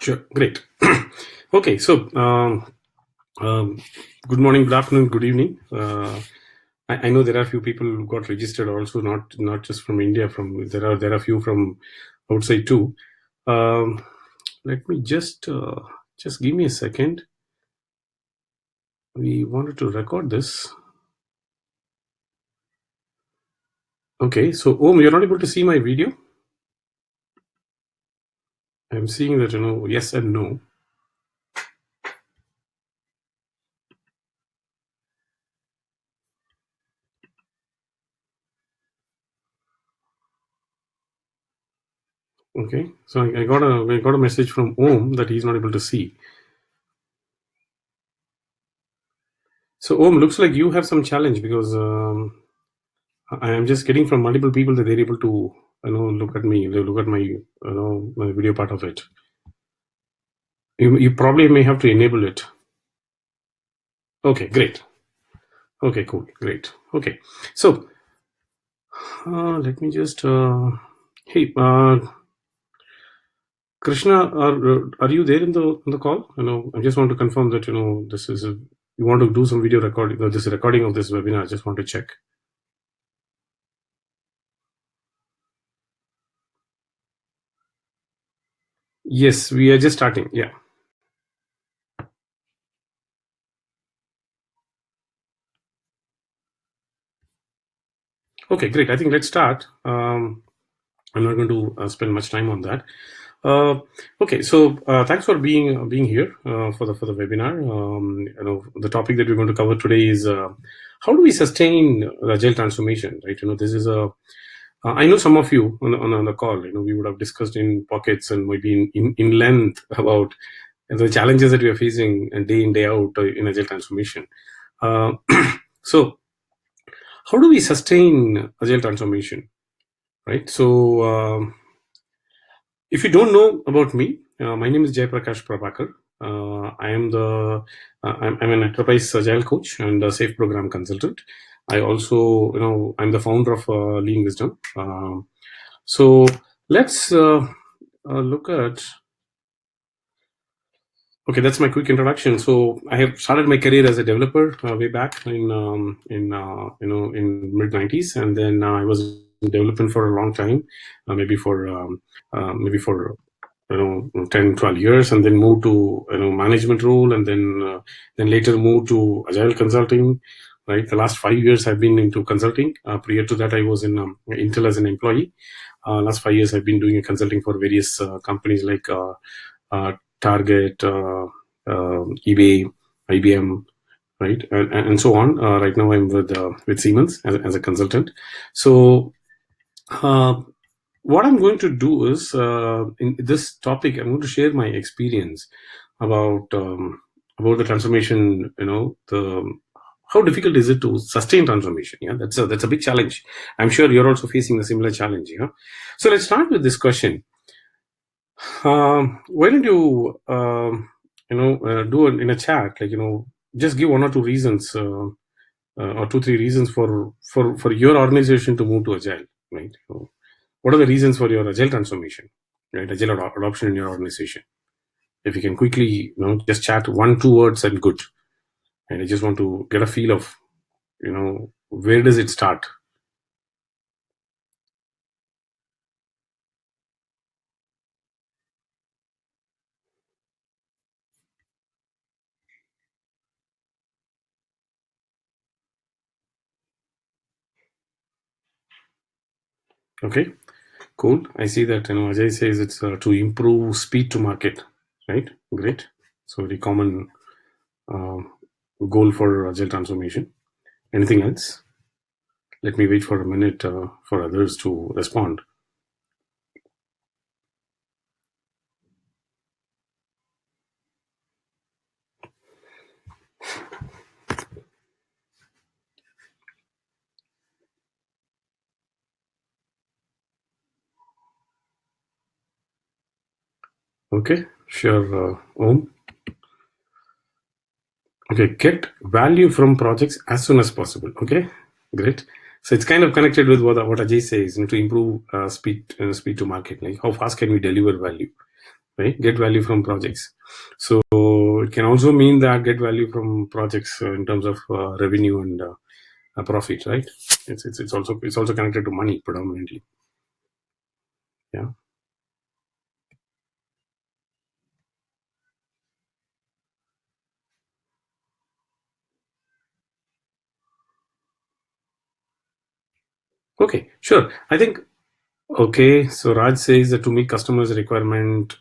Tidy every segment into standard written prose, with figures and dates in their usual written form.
Sure, great. Okay, so good morning, good afternoon, good evening. I know there are a few people who got registered also, not just from India. There are a few from outside too. Let me just give me a second. We wanted to record this. Okay, so you're not able to see my video. I'm seeing that yes and no. Okay, so I got a message from Om that he's not able to see. So Om, looks like you have some challenge because I am just getting from multiple people that they're able to look at me, they look at my my video part of it. You probably may have to enable it. Okay, great. Okay, cool, great. Okay, so let me just hey Krishna, are you there in the call? I just want to confirm that this is you want to do some video recording. This recording of this webinar. I just want to check. Yes, we are just starting. Yeah. Okay, great. I think let's start. I'm not going to spend much time on that. Okay, so thanks for being here for the webinar. The topic that we're going to cover today is how do we sustain agile transformation, right? This is I know some of you on the call. We would have discussed in pockets and maybe in length about the challenges that we are facing day in day out in agile transformation. So how do we sustain agile transformation, right? So if you don't know about me, my name is Jayaprakash Prabhakar. I'm an enterprise agile coach and a safe program consultant. I also, I'm the founder of Leanwisdom. So let's look at. Okay, that's my quick introduction. So I have started my career as a developer way back in mid 90s, and then I was in development for a long time, maybe for 10, 12 years, and then moved to management role, and then later moved to agile consulting. Right, the last 5 years I've been into consulting. Prior to that, I was in Intel as an employee. Last 5 years I've been doing consulting for various companies like Target, eBay, IBM, right, and so on. Right now I'm with Siemens as a consultant. So what I'm going to do is in this topic I'm going to share my experience about the transformation. How difficult is it to sustain transformation? Yeah, that's a big challenge. I'm sure you're also facing a similar challenge. Yeah. So let's start with this question. Why don't you do it in a chat, like just give 1 or 2 reasons or 2-3 reasons for your organization to move to agile, right? What are the reasons for your agile transformation, right? Agile adoption in your organization. If you can quickly just chat 1-2 words, and good. And I just want to get a feel of where does it start. Okay, cool. I see that Ajay says it's to improve speed to market, right? Great. So very common goal for agile transformation. Anything else? Let me wait for a minute for others to respond. Okay, sure, Om. Okay, get value from projects as soon as possible. Okay, great. So it's kind of connected with what Ajay says, to improve speed to market. Like how fast can we deliver value, right? Get value from projects. So it can also mean that get value from projects in terms of revenue and profit, right? It's also connected to money predominantly. Yeah. Okay, sure. I think, okay, so Raj says that to meet customers' requirement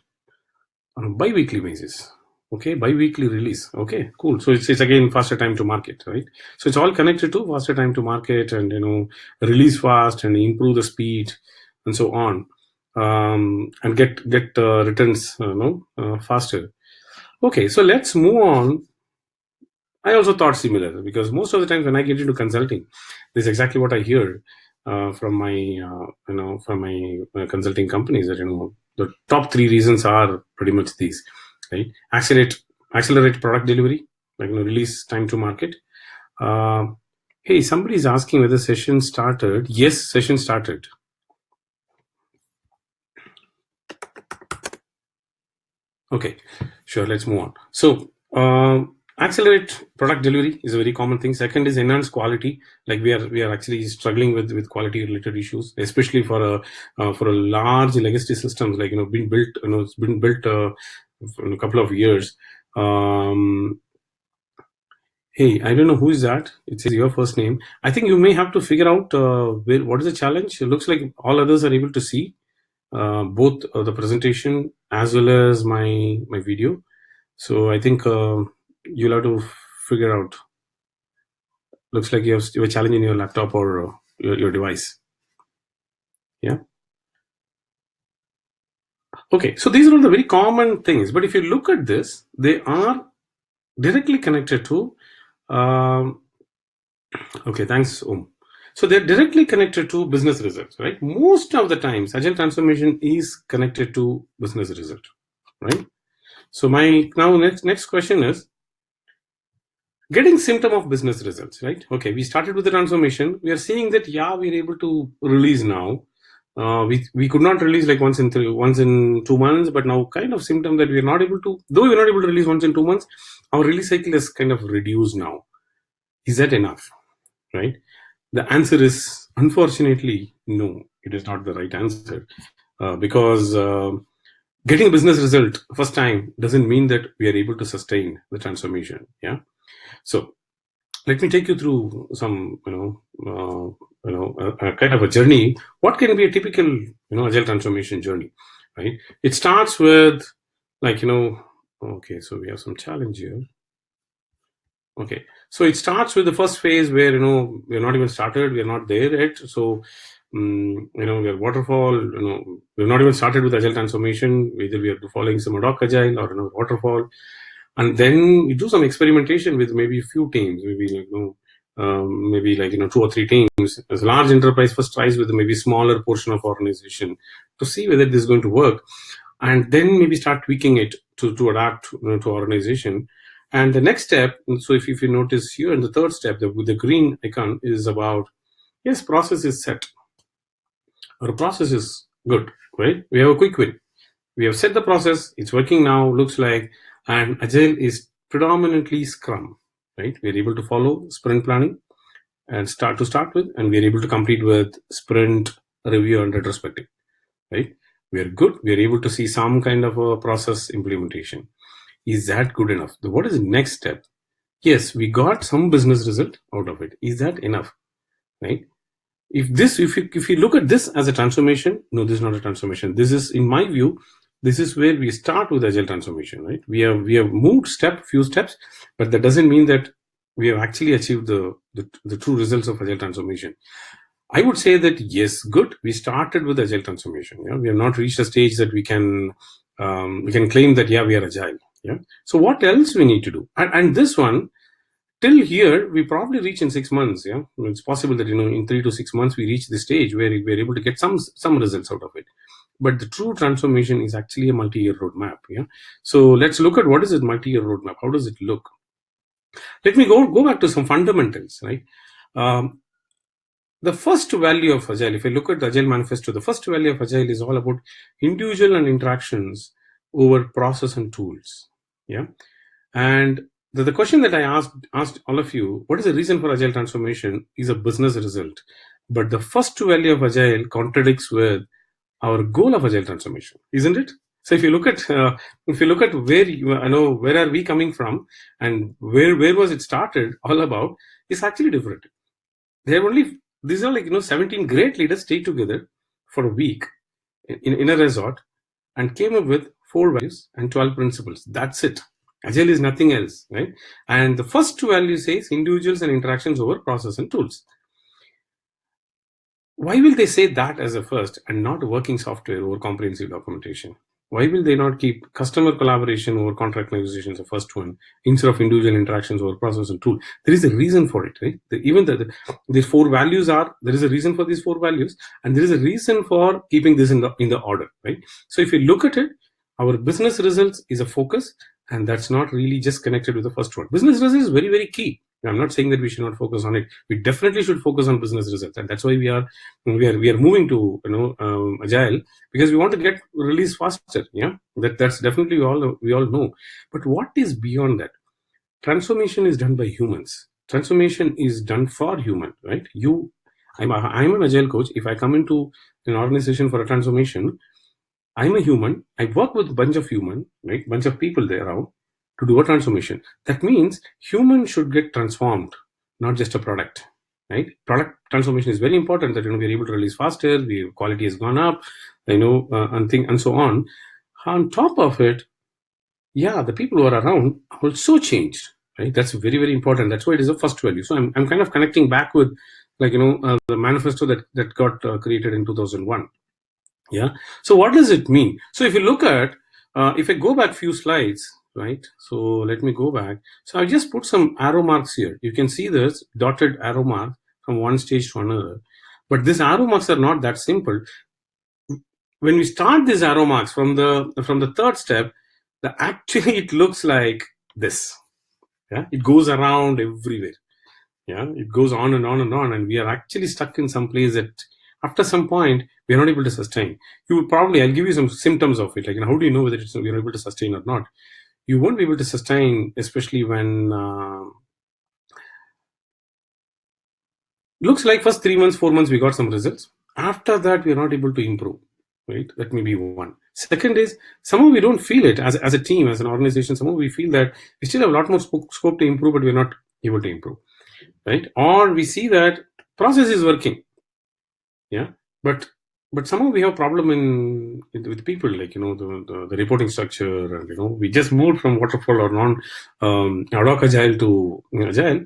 on a bi-weekly basis. Okay, bi-weekly release. Okay, cool. So it's again faster time to market, right? So it's all connected to faster time to market and, release fast and improve the speed and so on. And get returns, faster. Okay, so let's move on. I also thought similar, because most of the times when I get into consulting, this is exactly what I hear from my consulting companies, that the top three reasons are pretty much these, right? Accelerate product delivery, like release time to market. Hey, somebody is asking whether session started. Yes, session started. Okay, sure. Let's move on. So, accelerate product delivery is a very common thing. Second is enhance quality. Like we are actually struggling with quality related issues, especially for a large legacy systems, like been built. It's been built in a couple of years. Hey, I don't know who is that. It says your first name. I think you may have to figure out what is the challenge. It looks like all others are able to see both the presentation as well as my video. So I think you'll have to figure out. Looks like you have a challenge in your laptop or your device. Yeah. Okay. So these are all the very common things. But if you look at this, they are directly connected to. Okay. Thanks, So they're directly connected to business results, right? Most of the times, agile transformation is connected to business result, right? So my next question is, getting symptom of business results, right? Okay, we started with the transformation. We are seeing that we're able to release now. We could not release like once in 2 months, but now kind of symptom that we're not able to. Though we're not able to release once in 2 months, our release cycle is kind of reduced now. Is that enough, right? The answer is unfortunately no. It is not the right answer because getting a business result first time doesn't mean that we are able to sustain the transformation. Yeah. So let me take you through some, a kind of a journey. What can be a typical, agile transformation journey, right? It starts with like, okay, so we have some challenge here. Okay, so it starts with the first phase where, we're not even started, we're not there yet. So, we're waterfall, we've not even started with agile transformation. Either we are following some ad hoc agile or, waterfall. And then you do some experimentation with maybe a few teams, maybe maybe 2 or 3 teams. As a large enterprise first tries with maybe smaller portion of organization to see whether this is going to work, and then maybe start tweaking it to adapt to organization. And the next step, so if you notice here in the third step, the green icon is about, yes, process is set. Our process is good, right? We have a quick win. We have set the process. It's working now, looks like, and agile is predominantly Scrum, right? We're able to follow sprint planning and start with, and we're able to complete with sprint review and retrospective, right? We're good. We're able to see some kind of a process implementation. Is that good enough? What is the next step? Yes, we got some business result out of it. Is that enough, right? If you look at this as a transformation, no, this is not a transformation. This is, in my view, this is where we start with agile transformation, right? We have moved few steps, but that doesn't mean that we have actually achieved the true results of agile transformation. I would say that yes, good. We started with agile transformation. Yeah, we have not reached a stage that we can claim that we are agile. Yeah. So what else we need to do? And this one, till here, we probably reach in 6 months. Yeah, it's possible that in 3 to 6 months we reach the stage where we're able to get some results out of it. But the true transformation is actually a multi-year roadmap. Yeah. So let's look at what is a multi-year roadmap. How does it look? Let me go back to some fundamentals. Right. The first value of agile, if I look at the agile manifesto, the first value of agile is all about individual and interactions over process and tools. Yeah. And the question that I asked all of you, what is the reason for agile transformation, is a business result. But the first value of agile contradicts with our goal of agile transformation, isn't it? So if you look at where where are we coming from, and where was it started all about, it's actually different. They have only These are 17 great leaders stayed together for a week in a resort and came up with 4 values and 12 principles. That's it. Agile is nothing else, right? And the first 2 values says individuals and interactions over process and tools. Why will they say that as a first and not working software over comprehensive documentation? Why will they not keep customer collaboration over contract negotiations the first one, instead of individual interactions over process and tool? There is a reason for it, right? These 4 values there is a reason for these 4 values, and there is a reason for keeping this in the order, right? So if you look at it, our business results is a focus, and that's not really just connected with the first one. Business results is very, very key. I'm not saying that we should not focus on it. We definitely should focus on business results, and that's why we are moving to agile, because we want to get released faster. Yeah, that's definitely we all know. But what is beyond that? Transformation is done by humans. Transformation is done for human, right? I'm an agile coach. If I come into an organization for a transformation, I'm a human. I work with a bunch of human, right? Bunch of people there around to do a transformation. That means human should get transformed, not just a product, right? Product transformation is very important, that we're able to release faster, quality has gone up, and so on. On top of it, the people who are around also changed, right? That's very, very important. That's why it is a first value. So I'm kind of connecting back with the manifesto that got created in 2001. Yeah. So what does it mean? So if you look at, if I go back few slides, right? So let me go back. So I just put some arrow marks here. You can see this dotted arrow mark from one stage to another. But these arrow marks are not that simple. When we start these arrow marks from the third step, actually it looks like this. Yeah. It goes around everywhere. Yeah. It goes on and on and on, and we are actually stuck in some place that after some point we are not able to sustain. I'll give you some symptoms of it. How do you know whether you're able to sustain or not? You won't be able to sustain, especially when looks like first 3 months, 4 months we got some results. After that, we are not able to improve, right? That may be one. Second is, somehow we don't feel it as a team, as an organization. Somehow we feel that we still have a lot more scope to improve, but we're not able to improve, right? Or we see that process is working, yeah, but somehow we have problem with people, the reporting structure, and we just moved from waterfall or non ad hoc agile to agile,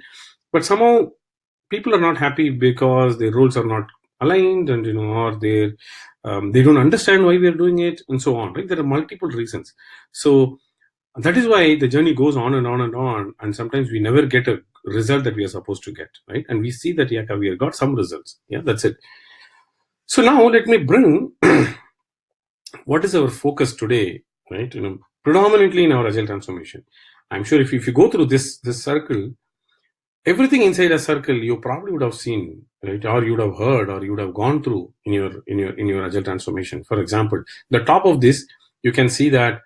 but somehow people are not happy because their roles are not aligned, and or they don't understand why we are doing it, and so on, right? There are multiple reasons. So that is why the journey goes on and on and on, and sometimes we never get a result that we are supposed to get, right? And we see that we have got some results. Yeah, that's it. So now let me bring what is our focus today, right? Predominantly in our agile transformation. I'm sure if you go through this circle, everything inside a circle you probably would have seen, right? Or you would have heard, or you would have gone through in your agile transformation. For example, the top of this, you can see that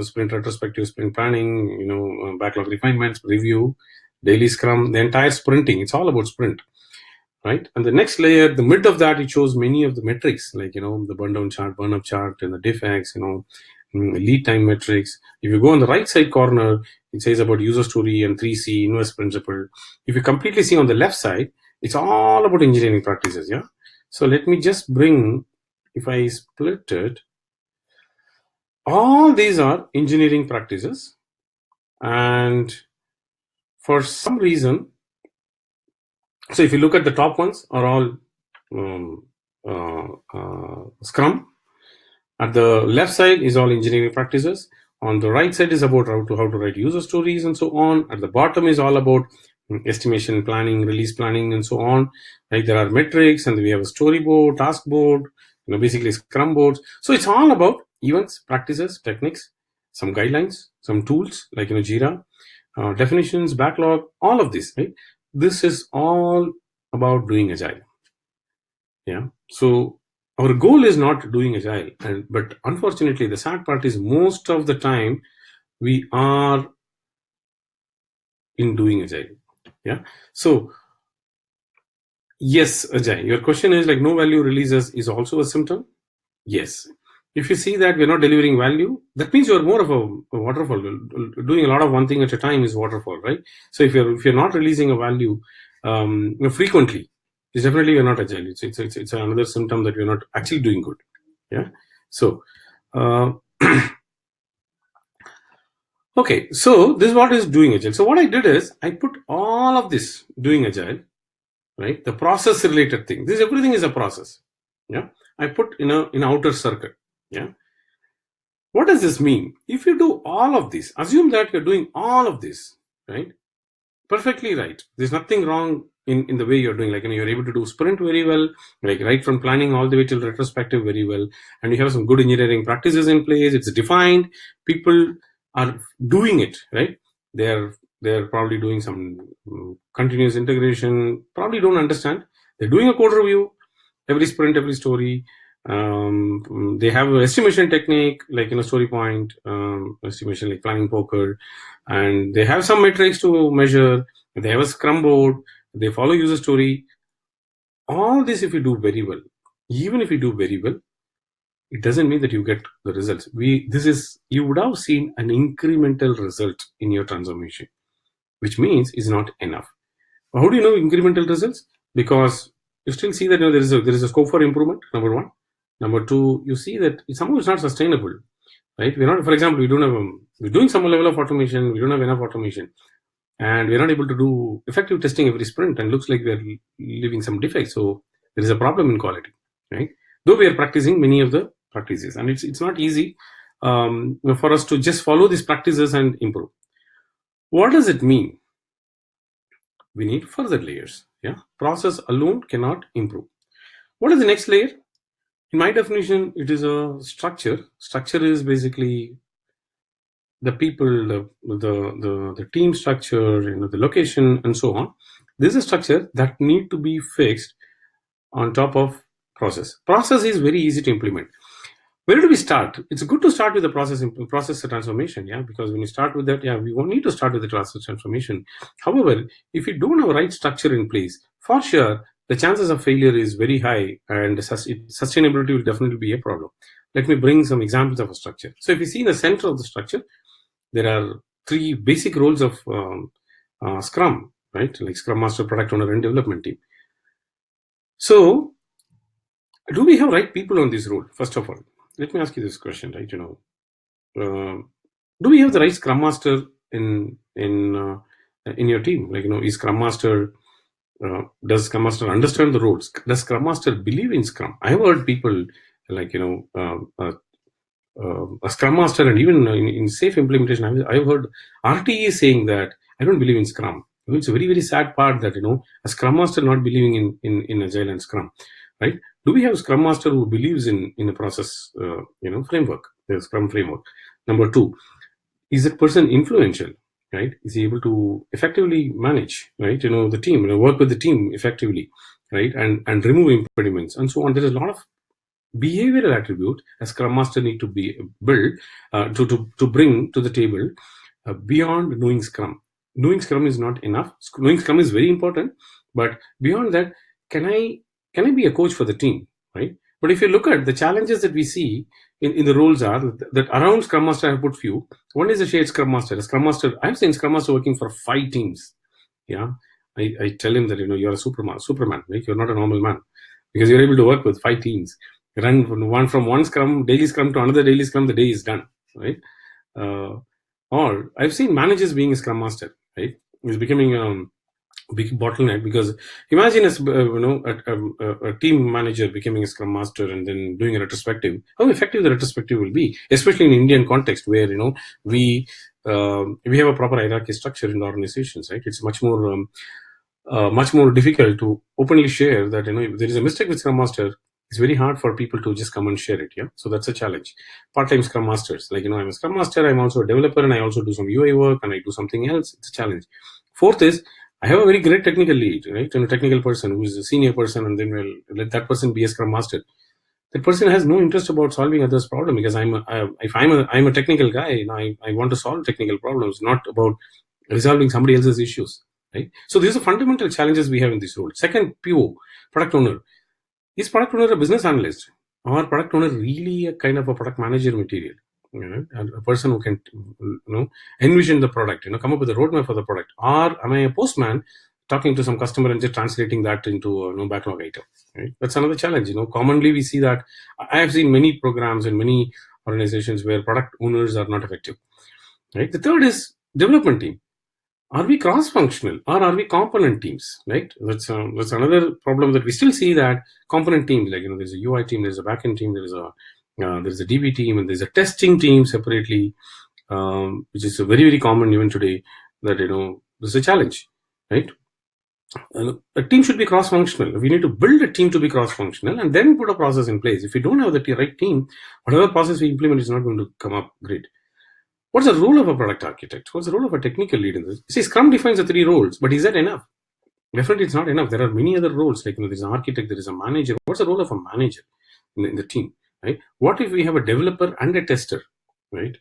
sprint retrospective, sprint planning, backlog refinements, review, daily scrum, the entire sprinting. It's all about sprint, right? And the next layer, the mid of that, it shows many of the metrics, like the burn down chart, burn up chart, and the defects, lead time metrics. If you go on the right side corner, it says about user story and 3C invest principle. If you completely see on the left side, it's all about engineering practices. Yeah. So let me just bring, if I split it, all these are engineering practices, and for some reason, so if you look at the top ones are all Scrum. At the left side is all engineering practices. On the right side is about how to write user stories and so on. At the bottom is all about estimation, planning, release planning, and so on. Right? There are metrics, and we have a storyboard, task board, basically Scrum boards. So it's all about events, practices, techniques, some guidelines, some tools like Jira, definitions, backlog, all of this. Right? This is all about doing agile. Yeah. So our goal is not doing agile, but unfortunately the sad part is most of the time we are in doing agile. Yeah. So yes, agile, your question is like no value releases is also a symptom. Yes. If you see that we're not delivering value, that means you're more of a waterfall. Doing a lot of one thing at a time is waterfall, right? So if you're not releasing a value frequently, it's definitely you're not agile. It's another symptom that we're not actually doing good. Yeah. So okay, so this is what is doing agile. So what I did is I put all of this doing agile, right? The process related thing. This everything is a process. Yeah. I put in outer circle. Yeah. What does this mean? If you do all of this, assume that you're doing all of this, right? Perfectly right. There's nothing wrong in the way you're doing. Like, you're able to do sprint very well, like right from planning all the way till retrospective very well. And you have some good engineering practices in place. It's defined. People are doing it, right? They're probably doing some continuous integration, probably don't understand. They're doing a code review, every sprint, every story. They have an estimation technique, like story point estimation, like planning poker, and they have some metrics to measure. They have a scrum board. They follow user story. All this, if you do very well, even if you do very well, it doesn't mean that you get the results. You would have seen an incremental result in your transformation, which means is not enough. How do you know incremental results? Because you still see that there is a scope for improvement. Number one. Number two, you see that somehow it's not sustainable, right? We're not, for example, we're doing some level of automation. We don't have enough automation, and we're not able to do effective testing every sprint, and looks like we're leaving some defects. So there is a problem in quality, right? Though we are practicing many of the practices, and it's not easy for us to just follow these practices and improve. What does it mean? We need further layers. Yeah, process alone cannot improve. What is the next layer? In my definition, it is a structure. Structure is basically the people, the team structure, the location, and so on. This is a structure that need to be fixed on top of process. Process is very easy to implement. Where do we start? It's good to start with the process transformation, yeah, because when you start with that, yeah, we won't need to start with the process transformation. However, if you don't have a right structure in place, for sure, the chances of failure is very high, and sustainability will definitely be a problem. Let me bring some examples of a structure. So if you see in the center of the structure, there are three basic roles of Scrum, right? Like Scrum Master, Product Owner, and Development Team. So, do we have right people on this role? First of all, let me ask you this question, right? Do we have the right Scrum Master in your team? Like, is Scrum Master, does Scrum Master understand the roles? Does Scrum Master believe in Scrum? I have heard people like, a Scrum Master, and even in safe implementation, I've heard RTE saying that I don't believe in Scrum. It's a very, very sad part that, a Scrum Master not believing in Agile and Scrum, right? Do we have a Scrum Master who believes in a process, framework, the Scrum framework? Number two, is that person influential, right? Is he able to effectively manage, right? The team, work with the team effectively, right? And remove impediments and so on. There is a lot of behavioral attribute a Scrum Master need to be built to bring to the table beyond knowing Scrum. Knowing Scrum is not enough. Knowing Scrum is very important, but beyond that, can I be a coach for the team, right? But if you look at the challenges that we see in the roles are that around Scrum Master, I have put few. One is a shared Scrum Master. A Scrum Master, I've seen Scrum Master working for 5 teams. Yeah, I tell him that you're a Superman, right? You're not a normal man because you're able to work with 5 teams. Run from one Scrum, daily Scrum to another daily Scrum, the day is done, right? Or I've seen managers being a Scrum Master, right? It's becoming a big bottleneck because imagine a team manager becoming a Scrum Master and then doing a retrospective. How effective the retrospective will be, especially in Indian context where we have a proper hierarchy structure in the organizations, right? It's much more difficult to openly share that if there is a mistake with Scrum Master. It's very hard for people to just come and share it. Yeah. So that's a challenge. Part-time Scrum Masters, like, I'm a Scrum Master, I'm also a developer, and I also do some UI work, and I do something else. It's a challenge. Fourth is, I have a very great technical lead, right? A technical person who is a senior person, and then we'll let that person be a Scrum Master. That person has no interest about solving others' problem, because I'm a technical guy, I want to solve technical problems, not about resolving somebody else's issues, right? So these are fundamental challenges we have in this role. Second, PO, product owner. Is product owner a business analyst, or product owner really a kind of a product manager material? A person who can envision the product, come up with a roadmap for the product, or am I a postman talking to some customer and just translating that into a backlog item? Right? That's another challenge. Commonly we see that. I have seen many programs in many organizations where product owners are not effective. Right? The third is development team. Are we cross-functional, or are we component teams? Right? That's another problem that we still see, that component teams, like there's a UI team, there's a backend team, there's a DB team, and there's a testing team separately, which is very, very common even today. That this is a challenge, right? A team should be cross-functional. We need to build a team to be cross-functional, and then put a process in place. If we don't have the right team, whatever process we implement is not going to come up great. What's the role of a product architect? What's the role of a technical lead in this? See, Scrum defines the 3 roles, but is that enough? Definitely it's not enough. There are many other roles, like there's an architect, there is a manager. What's the role of a manager in the team, right? What if we have a developer and a tester, right?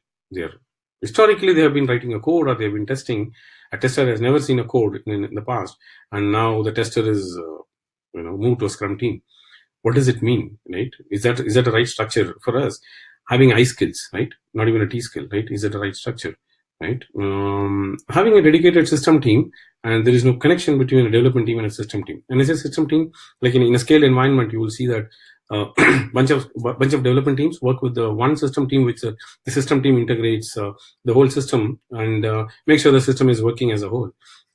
Historically they have been writing a code, or they have been testing. A tester has never seen a code in the past, and now the tester is moved to a Scrum team. What does it mean, right? Is that the right structure for us? Having I skills, right? Not even a T skill, right? Is it the right structure, right? Having a dedicated system team, and there is no connection between a development team and a system team. And as a system team, like in a scaled environment, you will see that bunch of development teams work with the one system team, which the system team integrates the whole system and make sure the system is working as a whole,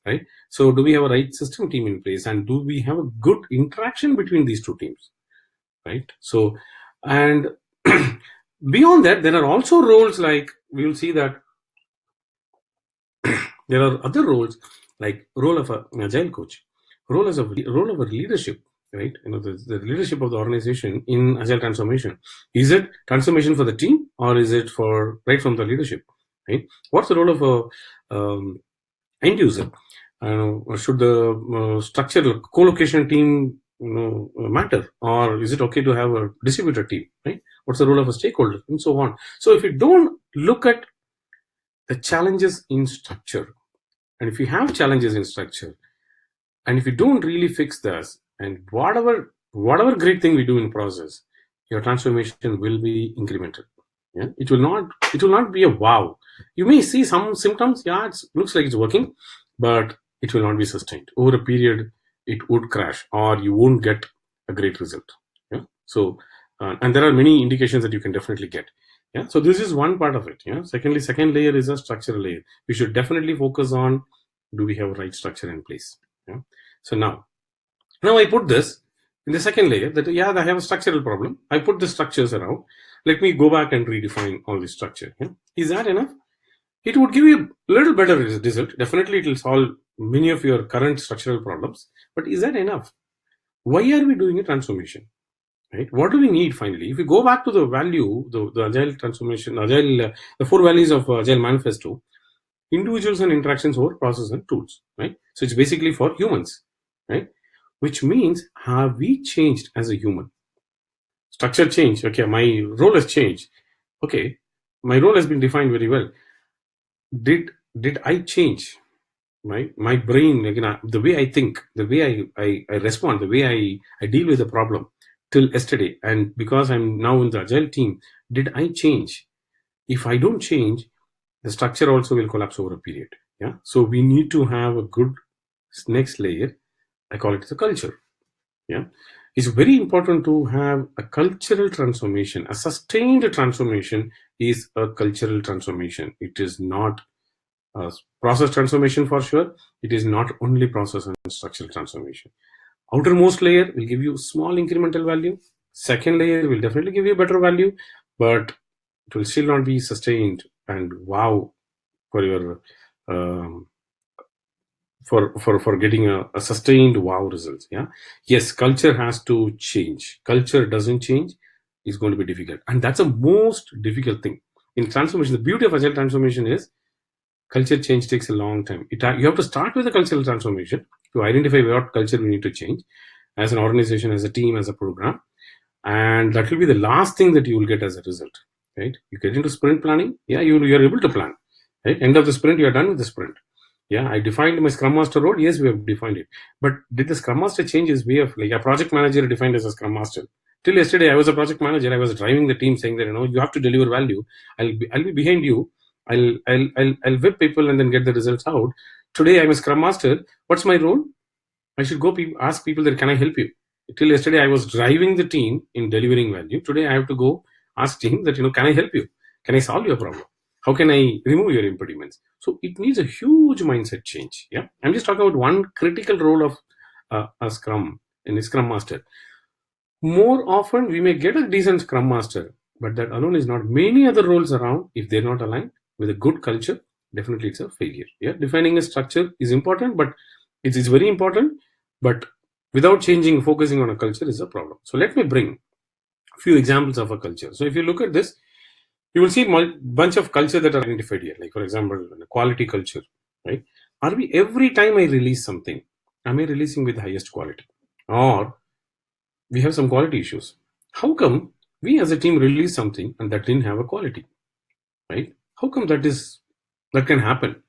right? So do we have a right system team in place, and do we have a good interaction between these two teams, right? So, and beyond that, there are also roles, like we will see that there are other roles, like role of an agile coach, role of a leadership, right? The leadership of the organization in agile transformation. Is it transformation for the team, or is it for right from the leadership, right? What's the role of a end user? Should the structure co-location team matter, or is it okay to have a distributor team, right? What's the role of a stakeholder, and so on. So if you don't look at the challenges in structure, and if you have challenges in structure, and if you don't really fix this, and whatever great thing we do in process, your transformation will be incremental. Yeah, it will not be a wow. You may see some symptoms. Yeah, it looks like it's working, but it will not be sustained over a period. It would crash, or you won't get a great result. Yeah. So, and there are many indications that you can definitely get. Yeah. So this is one part of it. Yeah. Second layer is a structural layer. We should definitely focus on, do we have a right structure in place? Yeah. So now I put this in the second layer, that I have a structural problem. I put the structures around. Let me go back and redefine all this structure. Yeah. Is that enough? It would give you a little better result. Definitely it will solve many of your current structural problems. But is that enough? Why are we doing a transformation? Right? What do we need finally? If we go back to the value, the agile transformation, the 4 values of agile manifesto: individuals and interactions over process and tools, right? So it's basically for humans, right? Which means, have we changed as a human? Structure change. Okay, my role has changed. Okay, my role has been defined very well. Did I change my brain, the way I think, the way I respond, the way I deal with the problem till yesterday? And because I'm now in the agile team, did I change? If I don't change, the structure also will collapse over a period. Yeah. So we need to have a good next layer. I call it the culture. Yeah. It's very important to have a cultural transformation. A sustained transformation is a cultural transformation. It is not a process transformation for sure. It is not only process and structural transformation. Outermost layer will give you small incremental value. Second layer will definitely give you better value, but it will still not be sustained and wow for your for getting a sustained wow results. Yeah. Yes, culture has to change. Culture doesn't change, it's going to be difficult, and that's the most difficult thing in transformation. The beauty of agile transformation is culture change takes a long time. You have to start with a cultural transformation to identify what culture we need to change as an organization, as a team, as a program. and that will be the last thing that you will get as a result, right? You get into sprint planning, you're able to plan, right? End of the sprint, you're done with the sprint. I defined my Scrum Master role. Yes, we have defined it. But did the Scrum Master change his way of, like a project manager defined as a Scrum Master? Till yesterday, I was a project manager. I was driving the team, saying that you have to deliver value. I'll be behind you. I'll whip people and then get the results out. Today, I'm a Scrum Master. What's my role? I should go ask people that, can I help you? Till yesterday, I was driving the team in delivering value. Today, I have to go ask team that, can I help you? Can I solve your problem? How can I remove your impediments? So it needs a huge mindset change. I'm just talking about one critical role of a Scrum in a Scrum Master. More often, we may get a decent Scrum Master, but that alone is not. Many other roles around, if they're not aligned with a good culture, definitely it's a failure. Defining a structure is important, but it is very important, but without focusing on a culture is a problem. So let me bring a few examples of a culture. So if you look at this, you will see a bunch of culture that are identified here. Like, for example, quality culture, right? Are we, every time I release something, am I releasing with the highest quality? Or we have some quality issues. How come we as a team release something and that didn't have a quality, right? How come that can happen?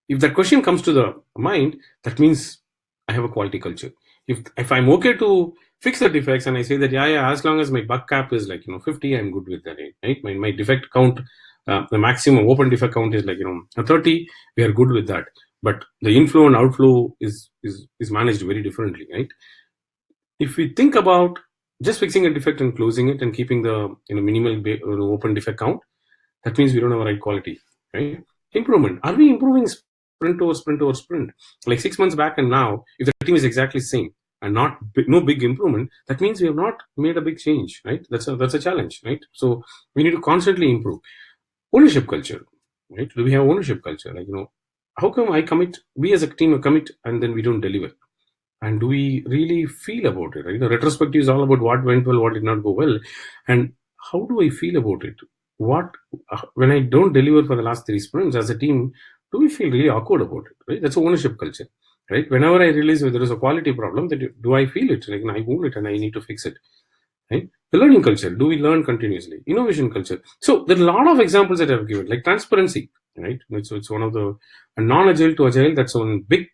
If that question comes to the mind, that means I have a quality culture. If I'm okay to fix the defects and I say that, as long as my bug cap is like 50, I'm good with that, right? My defect count, the maximum open defect count is like 30, we are good with that. But the inflow and outflow is managed very differently, right? If we think about just fixing a defect and closing it and keeping the minimal open defect count, that means we don't have a right quality, right? Improvement. Are we improving sprint over sprint over sprint? Like 6 months back and now, if the team is exactly the same and no big improvement, that means we have not made a big change, right? That's a challenge, right? So we need to constantly improve. Ownership culture, right? Do we have ownership culture? Like, how come we as a team commit and then we don't deliver? And do we really feel about it, right? The retrospective is all about what went well, what did not go well, and how do I feel about it? When I don't deliver for the last 3 sprints as a team, do we feel really awkward about it, right? That's ownership culture, right? Whenever I realize there is a quality problem, do I feel it? Like, I own it and I need to fix it, right? The learning culture. Do we learn continuously? Innovation culture. So there are a lot of examples that I've given, like transparency, right? It's one of the non-agile to agile. That's one big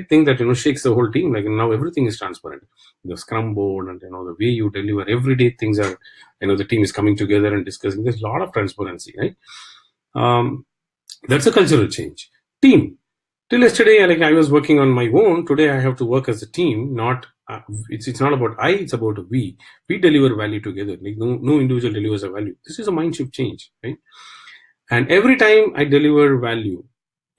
thing that shakes the whole team. Like, now everything is transparent. The Scrum board and the way you deliver everyday things are, the team is coming together and discussing. There's a lot of transparency, right? That's a cultural change. Team. Till yesterday, like, I was working on my own. Today, I have to work as a team. It's not about I. It's about we. We deliver value together. Like, no individual delivers a value. This is a mind shift change, right? And every time I deliver value,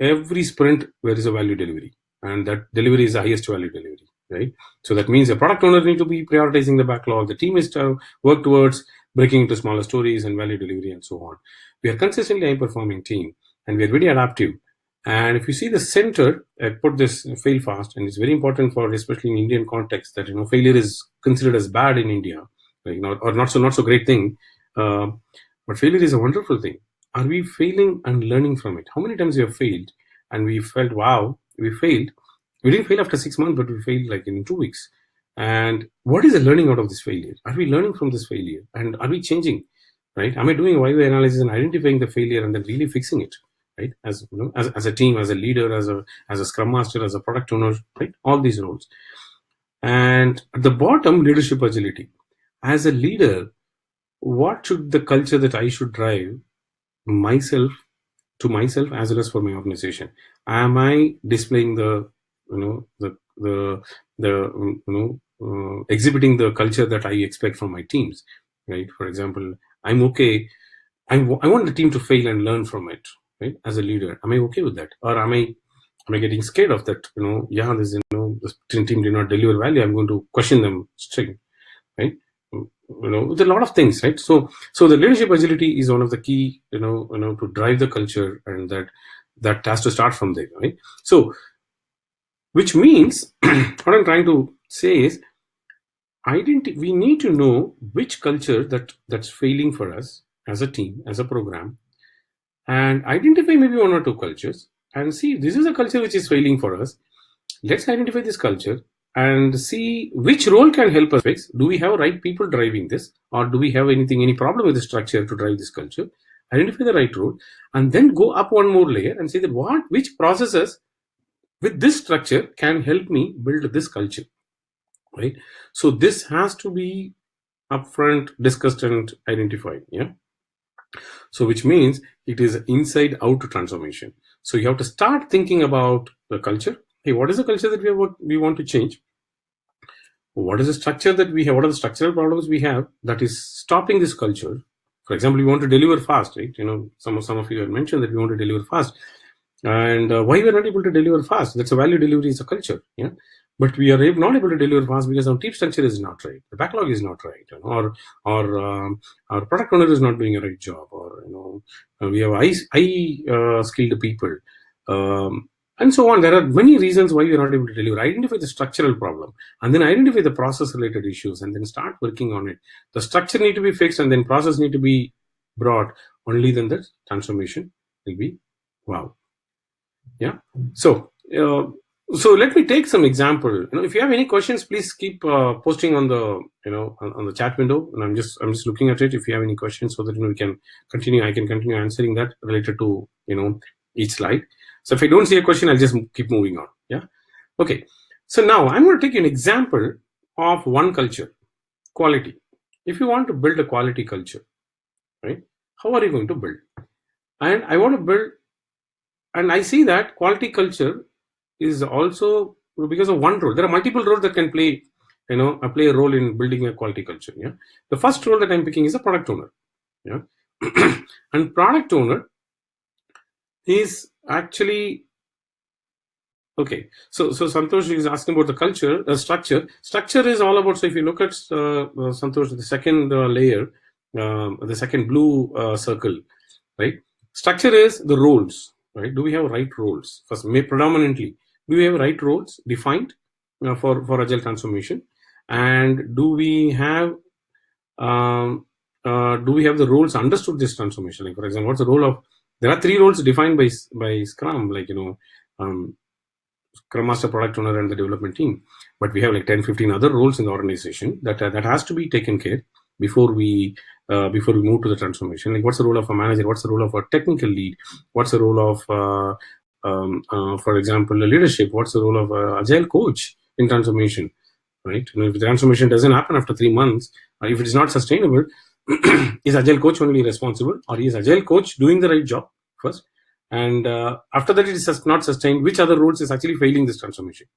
every sprint there is a value delivery, and that delivery is the highest value delivery, right? So that means the product owner need to be prioritizing the backlog. The team is to work towards breaking into smaller stories and value delivery and so on. We are consistently high-performing team, and we are very adaptive. And if you see the center, I put this fail fast, and it's very important for, especially in Indian context, that failure is considered as bad in India, like, or not so great thing. But failure is a wonderful thing. Are we failing and learning from it? How many times we have failed and we felt, wow, we failed. We didn't fail after 6 months, but we failed like in 2 weeks. And what is the learning out of this failure? Are we learning from this failure? And are we changing, right? Am I doing a YY analysis and identifying the failure and then really fixing it, right? As a team, as a leader, as a Scrum Master, as a product owner, right? All these roles. And at the bottom, leadership agility. As a leader, what should the culture that I should drive myself as well as for my organization? Am I displaying exhibiting the culture that I expect from my teams, right? For example, I'm okay. I want the team to fail and learn from it, right? As a leader, am I okay with that, or am I getting scared of that? The team did not deliver value. I'm going to question them straight, right? With a lot of things, right? So the leadership agility is one of the key, to drive the culture, and that has to start from there, right? So, which means what I'm trying to say is, we need to know which culture that's failing for us as a team, as a program, and identify maybe 1 or 2 cultures and see, this is a culture which is failing for us. Let's identify this culture and see which role can help us fix. Do we have right people driving this, or do we have any problem with the structure to drive this culture? Identify the right role, and then go up one more layer and say that which processes with this structure can help me build this culture, right? So this has to be upfront discussed and identified. Yeah. So which means it is inside out transformation. So you have to start thinking about the culture. Hey, what is the culture that we want to change? What is the structure that we have? What are the structural problems we have that is stopping this culture? For example, we want to deliver fast, right? Some of you have mentioned that we want to deliver fast, and why we are not able to deliver fast? That's a value delivery is a culture, yeah. But we are not able to deliver fast because our team structure is not right, the backlog is not right, or our product owner is not doing a right job, or we have high skilled people. And so on. There are many reasons why we are not able to deliver. Identify the structural problem, and then identify the process-related issues, and then start working on it. The structure need to be fixed, and then process need to be brought. Only then the transformation will be wow. Yeah. So let me take some example. If you have any questions, please keep posting on the on the chat window, and I'm just looking at it. If you have any questions, so that we can continue. I can continue answering that related to each slide. So if I don't see a question, I'll just keep moving on. Yeah. Okay. So now I'm going to take an example of one culture, quality. If you want to build a quality culture, right? How are you going to build? And I want to build, and I see that quality culture is also because of one role. There are multiple roles that can play, play a role in building a quality culture. Yeah. The first role that I'm picking is a product owner. Yeah. And product owner is actually okay. So Santosh is asking about the culture, structure. Structure is all about. So if you look at Santosh, the second layer, the second blue circle, right? Structure is the roles, right? Do we have right roles? First, predominantly, do we have right roles defined for agile transformation? And do we have the roles understood this transformation? Like, for example, what's the role of? There are 3 roles defined by Scrum, like Scrum Master, Product Owner, and the development team. But we have like 10-15 other roles in the organization that has to be taken care before we move to the transformation. Like, what's the role of a manager? What's the role of a technical lead? What's the role of for example, leadership? What's the role of an agile coach in transformation? Right? If the transformation doesn't happen after 3 months, if it is not sustainable, is agile coach only responsible, or is agile coach doing the right job first? And after that, it is not sustained. Which other roles is actually failing this transformation?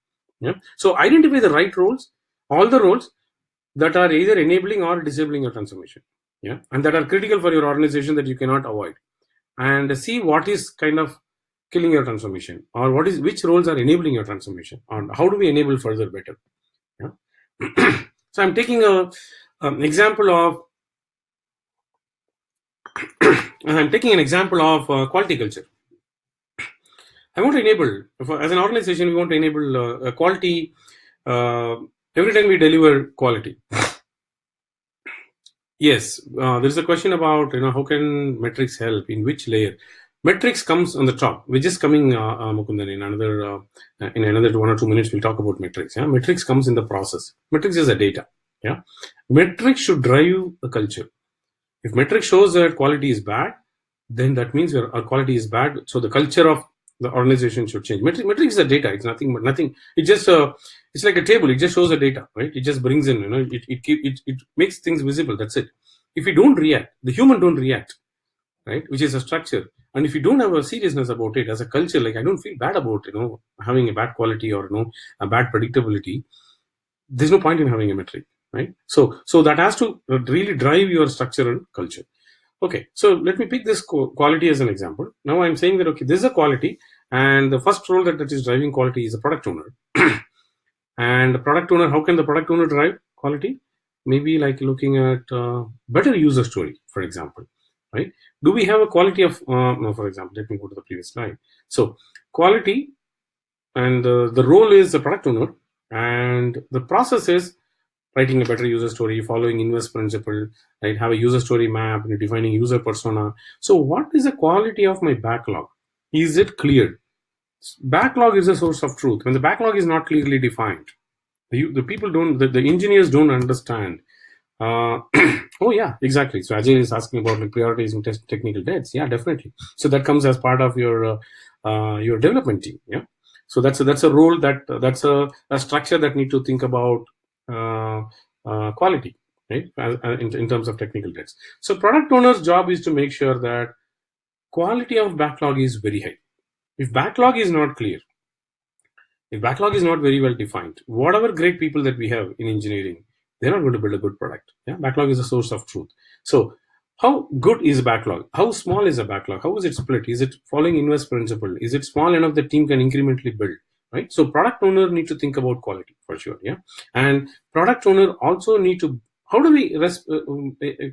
Yeah. So identify the right roles, all the roles that are either enabling or disabling your transformation. Yeah, and that are critical for your organization that you cannot avoid, and see what is kind of killing your transformation, or which roles are enabling your transformation, and how do we enable further better. Yeah. So I'm taking an example of quality culture. I want to enable, as an organization, we want to enable a quality. Every time we deliver quality. Yes, there's a question about how can metrics help, in which layer. Metrics comes on the top. We're just coming, Mukundan, in another 1 or 2 minutes we'll talk about metrics. Yeah, metrics comes in the process. Metrics is a data. Yeah, metrics should drive the culture. If metric shows that quality is bad, then that means our quality is bad. So the culture of the organization should change. Metrics is a data. It's nothing but nothing. It just it's like a table. It just shows the data, right? It just brings in, it makes things visible. That's it. If we don't react, the human don't react, right? Which is a structure. And if you don't have a seriousness about it as a culture, like I don't feel bad about having a bad quality or a bad predictability, there's no point in having a metric, right? So that has to really drive your structure and culture. Okay, so let me pick this quality as an example. Now I'm saying that, okay, this is a quality, and the first role that is driving quality is a product owner. And the product owner, how can the product owner drive quality? Maybe like looking at better user story, for example, right? Do we have a quality of, no, for example, let me go to the previous slide. So quality, and the role is the product owner, and the process is writing a better user story, following invest principle, right? Have a user story map, defining user persona. So what is the quality of my backlog? Is it clear? Backlog is a source of truth. When the backlog is not clearly defined, The people don't, the engineers don't understand. Oh yeah, exactly. So Ajay is asking about like prioritizing technical debts. Yeah, definitely. So that comes as part of your development team. Yeah. So that's a role that's a structure that need to think about uh, quality, right? In terms of technical debts. So product owner's job is to make sure that quality of backlog is very high. If backlog is not clear, if backlog is not very well defined, whatever great people that we have in engineering, they're not going to build a good product. Yeah, backlog is a source of truth. So, how good is backlog? How small is a backlog? How is it split? Is it following inverse principle? Is it small enough that team can incrementally build? Right. So, product owner need to think about quality for sure. Yeah, and product owner also need to. How do we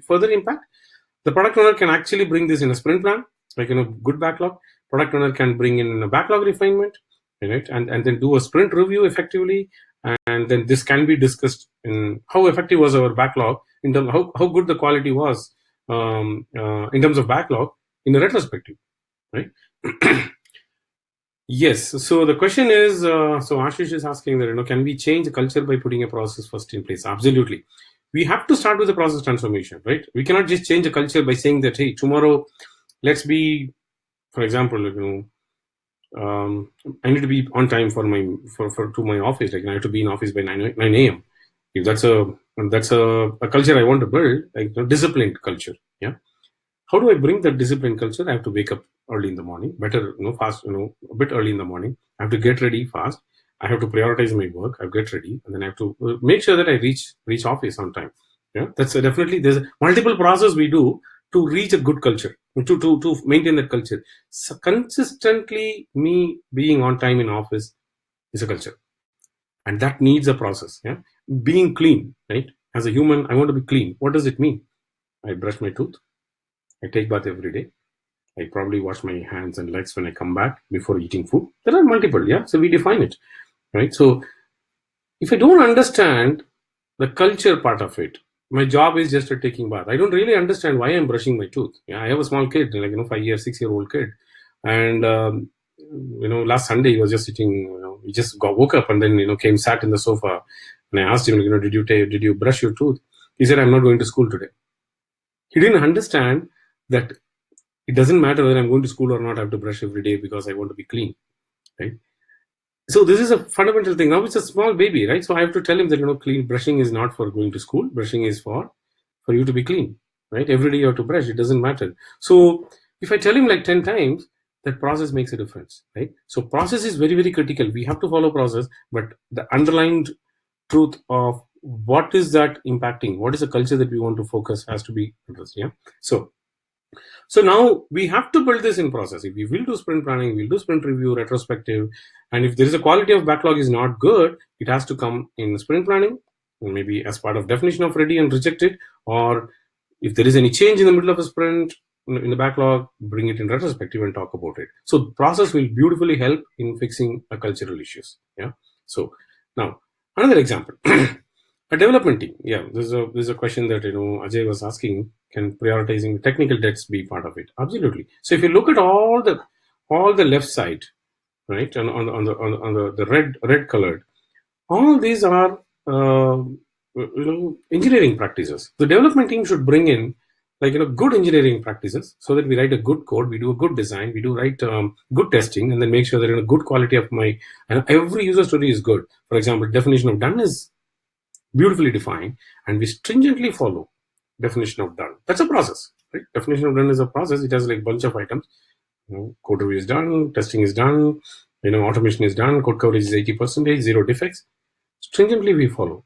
further impact? The product owner can actually bring this in a sprint plan, like good backlog. Product owner can bring in a backlog refinement, right, and then do a sprint review effectively, and then this can be discussed in how effective was our backlog in terms of how good the quality was in terms of backlog in a retrospective, right? Yes. So the question is, so Ashish is asking that, can we change the culture by putting a process first in place? Absolutely. We have to start with the process transformation, right? We cannot just change the culture by saying that, hey, tomorrow, let's be, for example, I need to be on time for to my office. Like I have to be in office by 9 a.m. If that's a culture I want to build, like disciplined culture. Yeah. How do I bring that discipline culture? I have to wake up early in the morning, better, fast, a bit early in the morning. I have to get ready fast. I have to prioritize my work. I get ready, and then I have to make sure that I reach office on time. Yeah, that's definitely, there's multiple process we do to reach a good culture, to maintain that culture. So consistently, me being on time in office is a culture, and that needs a process. Yeah, being clean, right? As a human, I want to be clean. What does it mean? I brush my tooth. I take bath every day. I probably wash my hands and legs when I come back before eating food. There are multiple, yeah. So we define it, right? So if I don't understand the culture part of it, my job is just a taking bath. I don't really understand why I'm brushing my tooth. Yeah, I have a small kid, like 5 year, 6-year-old kid, and last Sunday he was just sitting. He just woke up and then came sat in the sofa, and I asked him, did you brush your tooth? He said, I'm not going to school today. He didn't understand that it doesn't matter whether I'm going to school or not. I have to brush every day because I want to be clean, right? So this is a fundamental thing. Now it's a small baby, right? So I have to tell him that clean brushing is not for going to school. Brushing is for you to be clean, right? Every day you have to brush. It doesn't matter. So if I tell him like 10 times, that process makes a difference, right? So process is very, very critical. We have to follow process, but the underlying truth of what is that impacting, what is the culture that we want to focus has to be addressed. Yeah. So now we have to build this in process. If we will do sprint planning, we'll do sprint review, retrospective, and if there is a quality of backlog is not good, it has to come in sprint planning, maybe as part of definition of ready and rejected, or if there is any change in the middle of a sprint in the backlog, bring it in retrospective and talk about it. So the process will beautifully help in fixing a cultural issues. Yeah. So now another example. A development team. Yeah, there's a question that Ajay was asking. Can prioritizing technical debts be part of it? Absolutely. So if you look at all the left side, right, and on the red colored, all these are engineering practices. The development team should bring in good engineering practices so that we write a good code, we do a good design, we do write good testing, and then make sure that good quality of and every user story is good. For example, definition of done is beautifully defined, and we stringently follow definition of done. That's a process, right? Definition of done is a process. It has like a bunch of items. Code review is done, testing is done, automation is done, code coverage is 80%, 0 defects. Stringently we follow.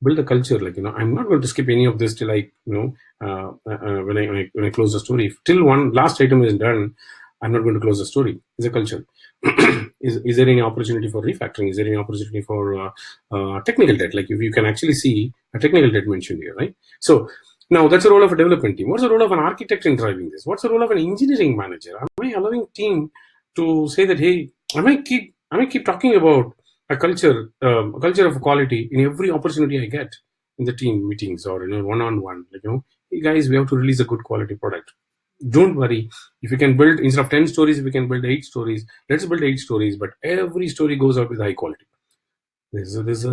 Build a culture, I'm not going to skip any of this till when I close the story. Till one last item is done, I'm not going to close the story. It's a culture. Is there any opportunity for refactoring? Is there any opportunity for technical debt? Like if you can actually see a technical debt mentioned here, right? So now that's the role of a development team. What's the role of an architect in driving this? What's the role of an engineering manager? Am I allowing team to say that, hey, I might keep talking about a culture of quality in every opportunity I get in the team meetings or one-on-one. Hey guys, we have to release a good quality product. Don't worry. If we can build, instead of 10 stories, if we can build 8 stories, let's build 8 stories, but every story goes out with high quality. This is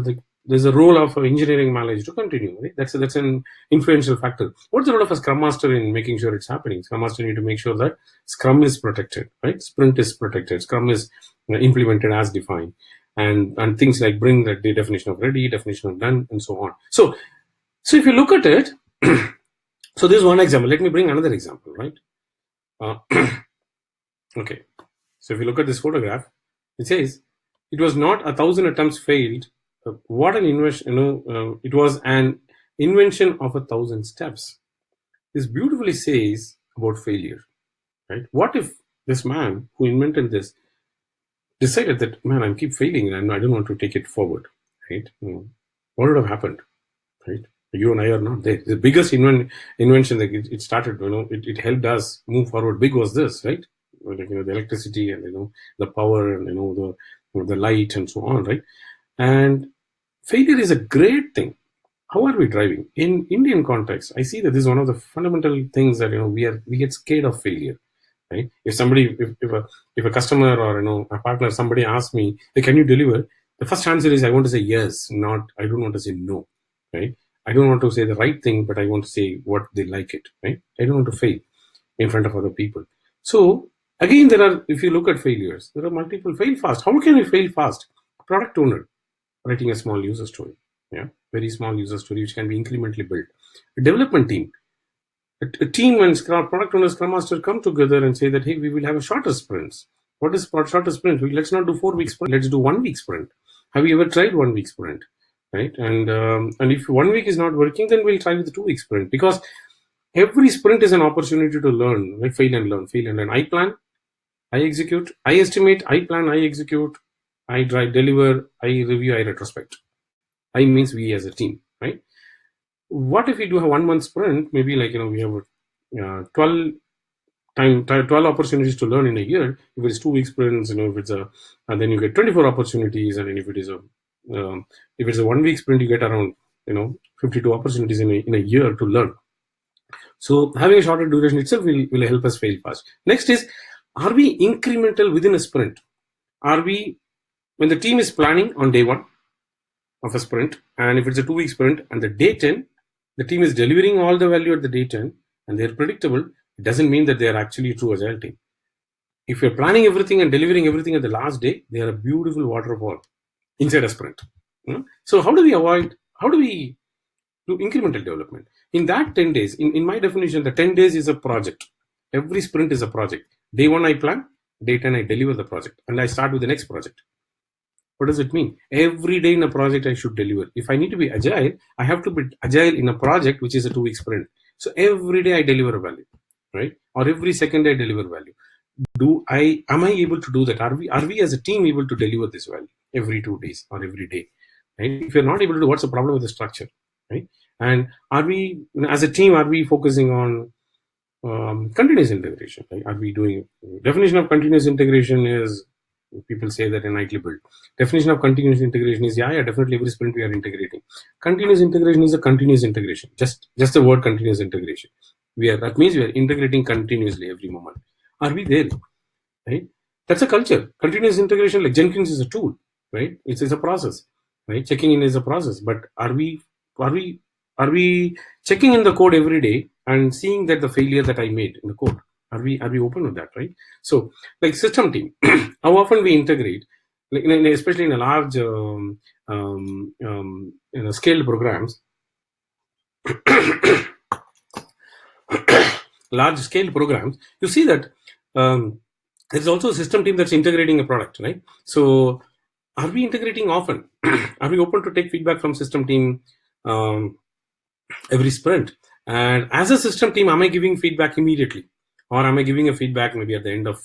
there's a role of engineering knowledge to continue. Right? That's an influential factor. What's the role of a scrum master in making sure it's happening? Scrum master need to make sure that scrum is protected, right? Sprint is protected. Scrum is implemented as defined, and things like bring the definition of ready, definition of done, and so on. So if you look at it, so this is one example. Let me bring another example, right? Okay. So if you look at this photograph, it says it was not 1,000 attempts failed. What an invention! It was an invention of 1,000 steps. This beautifully says about failure, right? What if this man who invented this decided that, man, I keep failing and I don't want to take it forward, right? What would have happened, right? You and I are not there. The biggest invention that it started, it helped us move forward. Big was this, right? Like, the electricity and the power and the light and so on, right? And failure is a great thing. How are we driving in Indian context? I see that this is one of the fundamental things that we get scared of failure, right? If a customer or a partner, somebody asks me, hey, can you deliver? The first answer is I want to say yes, I don't want to say no, right? I don't want to say the right thing, but I want to say what they like it, right? I don't want to fail in front of other people. So again, if you look at failures, there are multiple. Fail fast. How can we fail fast? Product owner writing a small user story, very small user story which can be incrementally built. A development team, a team when product owner, scrum master come together and say that, hey, we will have a shorter sprints. What is shorter sprint? Let's not do 4 week sprint. Let's do 1 week sprint. Have you ever tried 1 week sprint? Right? And if 1 week is not working, then we'll try with the 2 week sprint, because every sprint is an opportunity to learn, right? Fail and learn. I plan, I execute, I estimate, I plan, I execute, I drive, deliver, I review, I retrospect. I means we as a team, right? What if we do a 1 month sprint? Maybe we have 12 opportunities to learn in a year. If it's 2 week sprints, if it's and then you get 24 opportunities, and then if it's a 1 week sprint, you get around 52 opportunities in a year to learn. So having a shorter duration itself will help us fail fast. Next is, are we incremental within a sprint? Are we, when the team is planning on day 1 of a sprint, and if it's a 2 week sprint, and the day 10, the team is delivering all the value at the day 10, and they're predictable, it doesn't mean that they are actually a true agile team. If you're planning everything and delivering everything at the last day, they are a beautiful waterfall inside a sprint. So how do we do incremental development? In that 10 days, in my definition, the 10 days is a project. Every sprint is a project. Day 1, I plan. Day 10, I deliver the project. And I start with the next project. What does it mean? Every day in a project, I should deliver. If I need to be agile, I have to be agile in a project, which is a 2 week sprint. So every day I deliver a value, right? Or every second I deliver value. Am I able to do that? Are we as a team able to deliver this value every 2 days or every day? Right? If you're not able to do, what's the problem with the structure, right? And are we, as a team, are we focusing on continuous integration? Right? Are we doing, definition of continuous integration is, people say that in IT build. Definition of continuous integration is, definitely every sprint we are integrating. Continuous integration is a continuous integration. Just the word continuous integration. That means we are integrating continuously every moment. Are we there? Right? That's a culture. Continuous integration, like Jenkins, is a tool, right? It's a process, right? Checking in is a process. But are we checking in the code every day and seeing that the failure that I made in the code? Are we open with that, right? So, like system team, how often we integrate, like especially in a large scaled programs, large scale programs, you see that there's also a system team that's integrating a product, right? So, are we integrating often? Are we open to take feedback from system team every sprint? And as a system team, am I giving feedback immediately? Or am I giving a feedback maybe at the end of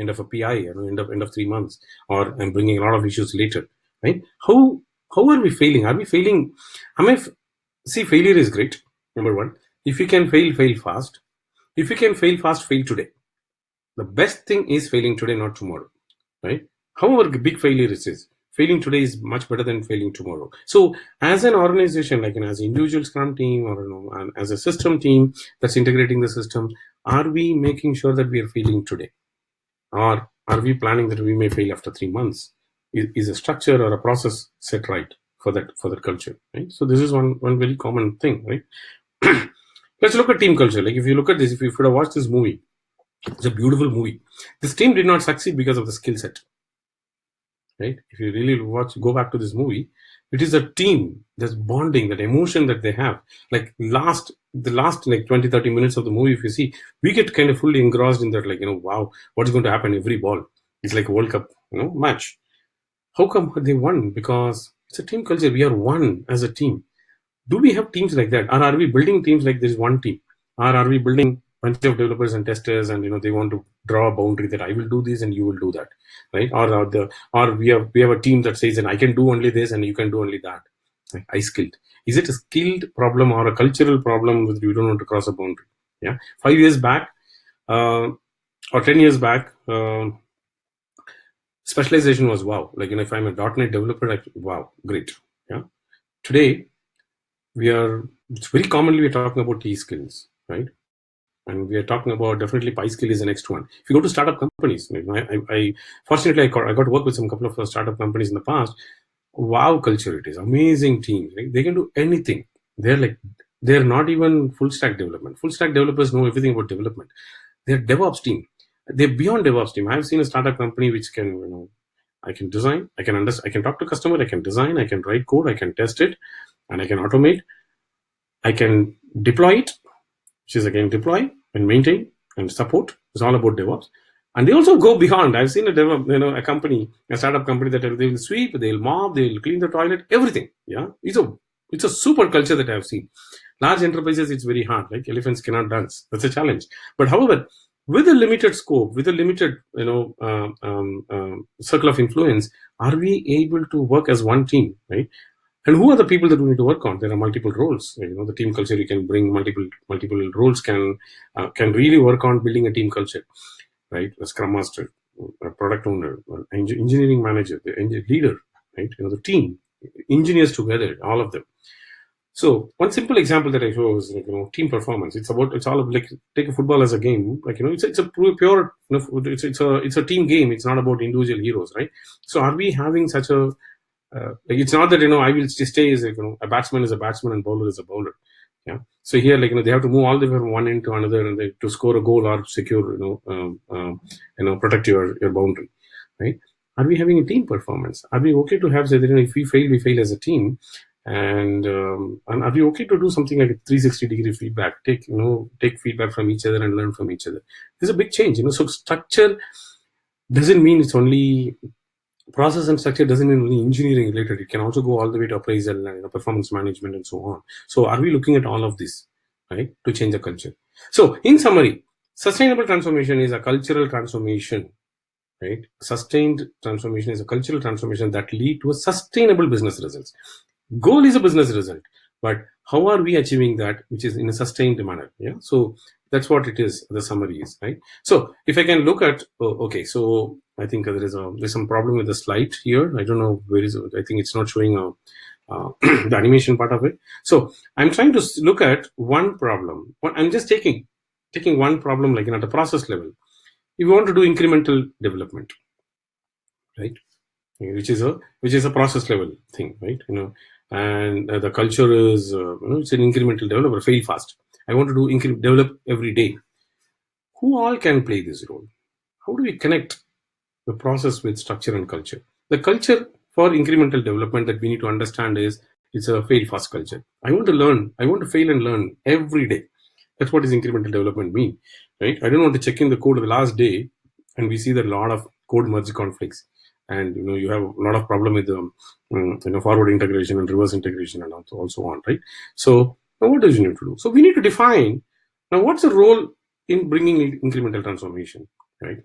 a PI, end of 3 months, or I'm bringing a lot of issues later, right? How are we failing? Are we failing? See, failure is great. Number 1, if you can fail fast. If you can fail fast, fail today. The best thing is failing today, not tomorrow, right? However big failure it is, failing today is much better than failing tomorrow. So as an organization, like as an individual Scrum team or as a system team that's integrating the system, are we making sure that we are failing today? Or are we planning that we may fail after 3 months? Is a structure or a process set right for that culture, right? So this is one very common thing, right? Let's look at team culture. Like if you look at this, if you would have watched this movie, it's a beautiful movie. This team did not succeed because of the skill set, right? If you really go back to this movie, it is a team, this bonding, that emotion that they have. Like the last like 20-30 minutes of the movie, if you see, we get kind of fully engrossed in that, like, wow, what's going to happen every ball. It's like a World Cup, match. How come they won? Because it's a team culture. We are one as a team. Do we have teams like that? Or are we building teams like there's one team? Or are we building a bunch of developers and testers, and they want to draw a boundary that I will do this and you will do that, right? Or we have a team that says, and I can do only this and you can do only that. Like, I skilled. Is it a skilled problem or a cultural problem that you don't want to cross a boundary? Yeah. 5 years back, or 10 years back, specialization was wow. Like, if I'm a .NET developer, wow, great. Yeah. Today, it's very commonly we're talking about T skills, right? And we are talking about, definitely Pi skill is the next one. If you go to startup companies, fortunately I got to work with some couple of startup companies in the past. Wow, culture it is. Amazing teams, right? They can do anything. They're not even full stack development. Full stack developers know everything about development. They're DevOps team. They're beyond DevOps team. I've seen a startup company which can, I can design, I can talk to customer, I can design, I can write code, I can test it, and I can automate. I can deploy it, which is again deploy and maintain and support. It's all about DevOps. And they also go beyond. I've seen a company, a startup company, that they will sweep, they'll mop, they'll clean the toilet, everything. Yeah, it's a super culture that I've seen. Large enterprises, it's very hard. Like elephants cannot dance. That's a challenge. But however, with a limited scope, with a limited circle of influence, are we able to work as one team, right? And who are the people that we need to work on? There are multiple roles. The team culture, you can bring multiple roles can really work on building a team culture, right? A scrum master, a product owner, an engineering manager, the leader, right? The team, engineers together, all of them. So one simple example that I show is team performance. It's all about, like, take a football as a game. Like, it's a pure, it's a team game. It's not about individual heroes, right? So are we having such a it's not that I will stay as a batsman is a batsman and bowler is a bowler. Yeah. So here, like, they have to move all the way from one end to another, and to score a goal or secure, protect your boundary, right? Are we having a team performance? Are we okay to have, say, that if we fail as a team, and are we okay to do something like a 360-degree feedback? Take feedback from each other and learn from each other. There's a big change, So structure doesn't mean it's only. Process and structure doesn't mean only engineering related. It can also go all the way to appraisal and performance management and so on. So are we looking at all of this, right, to change the culture? So in summary, sustainable transformation is a cultural transformation, right? Sustained transformation is a cultural transformation that lead to a sustainable business results. Goal is a business result, but how are we achieving that, which is in a sustained manner? Yeah. So that's what it is. The summary is, right. So if I can look at, okay, so I think there's some problem with the slide here. I don't know where is it. I think it's not showing the animation part of it. So I'm trying to look at one problem. I'm just taking one problem, like at the process level. If you want to do incremental development, right, which is a process level thing, right? And the culture is it's an incremental developer, fail fast. I want to do develop every day. Who all can play this role? How do we connect the process with structure and culture? The culture for incremental development that we need to understand is, it's a fail fast culture. I want to learn. I want to fail and learn every day. That's what is incremental development mean, right? I don't want to check in the code of the last day and we see that a lot of code merge conflicts, and you have a lot of problem with forward integration and reverse integration and also on, right? So now what do you need to do? So we need to define now what's the role in bringing incremental transformation, right?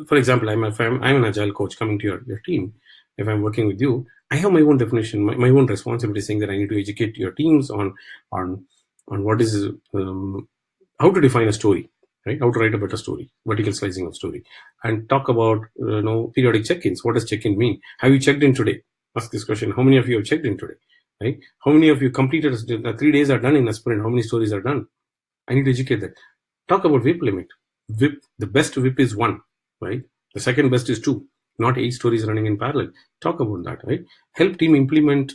For example, I'm an agile coach coming to your team. If I'm working with you, I have my own definition, my own responsibility, saying that I need to educate your teams on what is how to define a story, right? How to write a better story, vertical slicing of story, and talk about periodic check-ins. What does check-in mean? Have you checked in today? Ask this question. How many of you have checked in today? Right? How many of you completed 3 days are done in a sprint? How many stories are done? I need to educate that. Talk about WIP limit. WIP, the best WIP is 1, right? The second best is 2. not 8 stories running in parallel. Talk about that, right? Help team implement,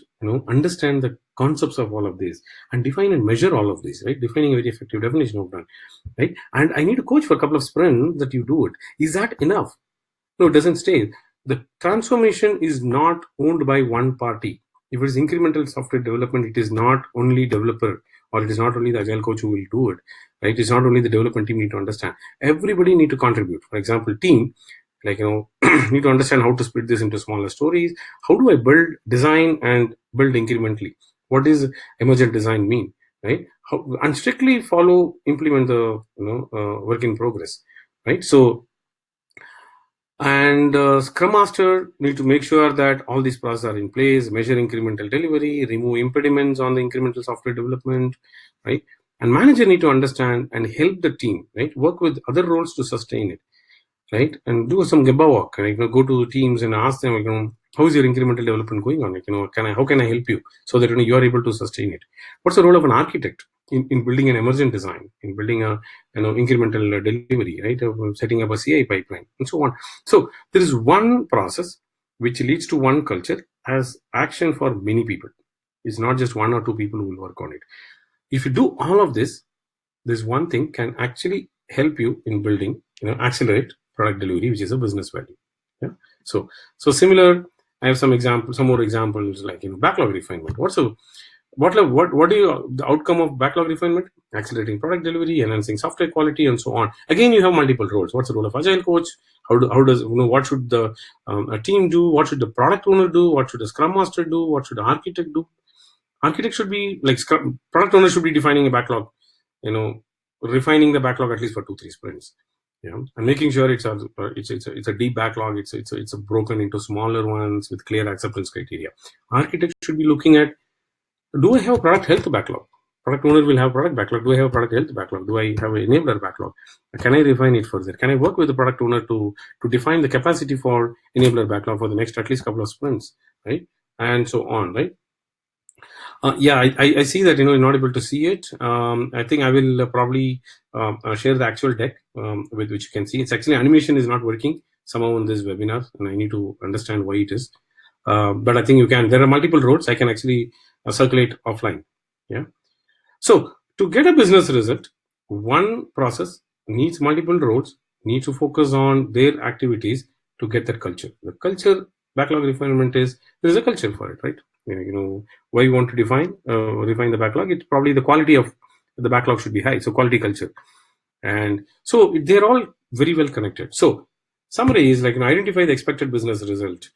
understand the concepts of all of this and define and measure all of this, right? Defining a very effective definition of that, right? And I need a coach for a couple of sprints that you do it. Is that enough? No, it doesn't stay. The transformation is not owned by one party. If it is incremental software development, it is not only developer or it is not only the agile coach who will do it, right? It's not only the development team need to understand. Everybody need to contribute. For example, team, like, need to understand how to split this into smaller stories. How do I build, design, and build incrementally? What does emergent design mean, right? And strictly follow, implement the work in progress, right? So, and Scrum Master need to make sure that all these processes are in place, measure incremental delivery, remove impediments on the incremental software development, right? And manager need to understand and help the team, right? Work with other roles to sustain it, right? And do some Gemba work, right? Go to teams and ask them, how is your incremental development going on? How can I help you so that you are able to sustain it? What's the role of an architect in building an emergent design, in building a incremental delivery, right? Setting up a CI pipeline and so on. So there is one process which leads to one culture as action for many people. It's not just one or two people who will work on it. If you do all of this one thing can actually help you in building, accelerate product delivery, which is a business value. Yeah. So similar. I have some more examples like backlog refinement. What do you the outcome of backlog refinement? Accelerating product delivery, enhancing software quality, and so on. Again, you have multiple roles. What's the role of agile coach? How does what should the a team do? What should the product owner do? What should the scrum master do? What should the architect do? Architect should be like product owner should be defining a backlog, refining the backlog at least for 2-3 sprints, and making sure it's a deep backlog. It's broken into smaller ones with clear acceptance criteria. Architect should be looking at, do I have a product health backlog? Product owner will have product backlog. Do I have a product health backlog? Do I have an enabler backlog? Can I refine it further? Can I work with the product owner to define the capacity for enabler backlog for the next at least couple of sprints, right? And so on, right? I see that you're not able to see it. I think I will probably share the actual deck with which you can see. It's actually animation is not working somehow in this webinar, and I need to understand why it is. But I think you can. There are multiple roads. I can actually circulate offline. Yeah. So to get a business result, one process needs multiple roads. Need to focus on their activities to get that culture. The culture backlog refinement is there is a culture for it, right? Why you want to refine the backlog. It's probably the quality of the backlog should be high, so quality culture, and so they're all very well connected. So summary is like identify the expected business result,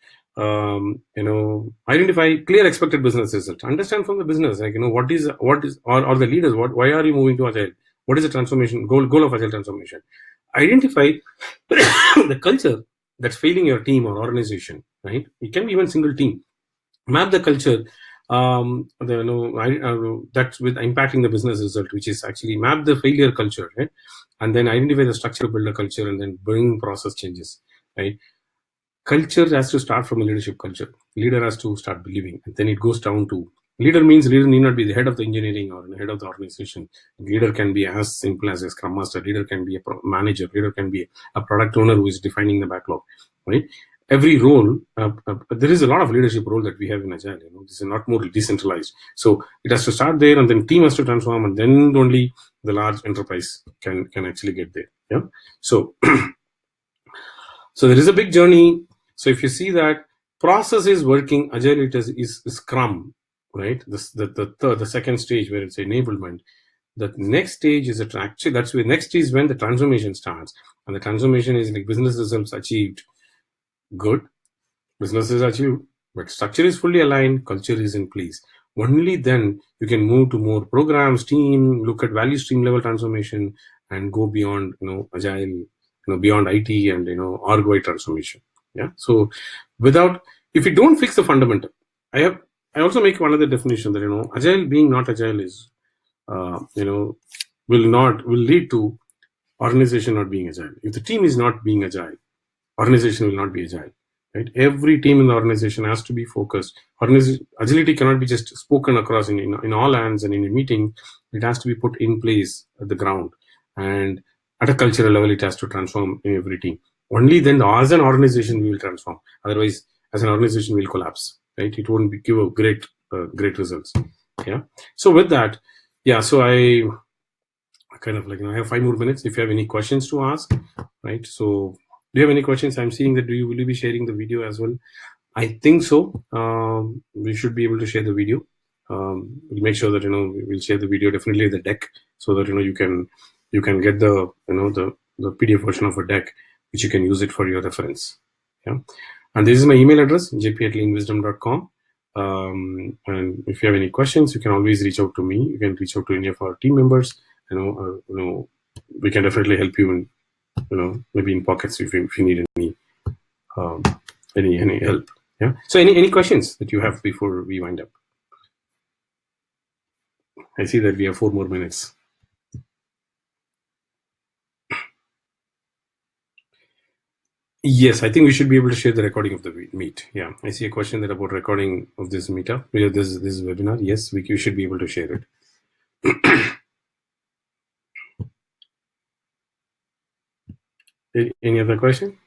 identify clear expected business result, understand from the business like what is or the leaders, why are you moving to agile, what is the transformation goal of agile transformation, identify the culture that's failing your team or organization, right? It can be even single team. Map the culture that's with impacting the business result, which is actually map the failure culture, right? And then identify the structure to build a culture and then bring process changes, right? Culture has to start from a leadership culture. Leader has to start believing, and then it goes down to leader means leader need not be the head of the engineering or the head of the organization. Leader can be as simple as a scrum master. Leader can be a manager. Leader can be a product owner who is defining the backlog, right? Every role, there is a lot of leadership role that we have in agile. This is not more decentralized. So it has to start there, and then team has to transform, and then only the large enterprise can actually get there. Yeah. So, so there is a big journey. So if you see that process is working, agile is Scrum, right? The second stage where it's enablement. The next stage is actually that's where next is when the transformation starts, and the transformation is like business results achieved. Good, business is achieved, but structure is fully aligned, culture is in place. Only then you can move to more programs, team, look at value stream level transformation, and go beyond agile, beyond IT and org-wide transformation. Yeah. So if you don't fix the fundamental, I also make one other definition that agile being not agile is will lead to organization not being agile. If the team is not being agile, organization will not be agile, right? Every team in the organization has to be focused. Agility cannot be just spoken across in all hands and in a meeting. It has to be put in place at the ground, and at a cultural level, it has to transform in every team. only then as an organization we will transform. Otherwise, as an organization, we'll collapse. Right? It won't give a great results. Yeah. So with that, yeah. So I kind of I have 5 more minutes. If you have any questions to ask, right? So do you have any questions? I'm seeing that will you be sharing the video as well? I think so. We should be able to share the video. We'll make sure that we'll share the video, definitely the deck, so that you can get the the PDF version of a deck, which you can use it for your reference. Yeah, and this is my email address, jp@leanwisdom.com. And if you have any questions, you can always reach out to me. You can reach out to any of our team members. We can definitely help you in maybe in pockets if you need any help. Yeah. So any questions that you have before we wind up? I see that we have 4 more minutes. Yes, I think we should be able to share the recording of the meet. Yeah, I see a question that about recording of this meetup. This webinar. Yes, we should be able to share it. Any other question?